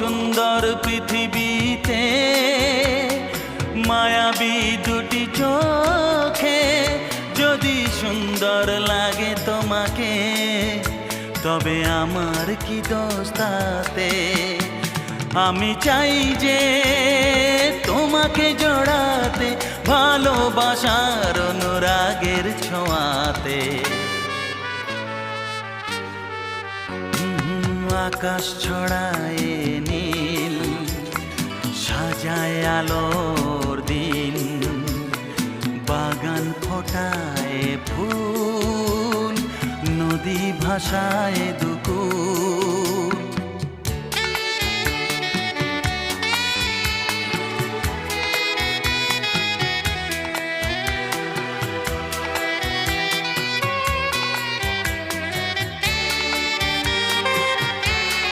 সুন্দর পৃথিবীতে মায়াবী দুটি চোখে যদি সুন্দর লাগে তোমাকে, তবে আমার কি দোষ তাতে? আমি চাই যে তোমাকে জড়াতে, ভালোবাসার অনুরাগের ছোঁয়াতে। আকাশ ছড়ায় নীল, সাজায় আলোর দিন, বাগান ফোটায় ফুল, নদী ভাসায় দুকুল।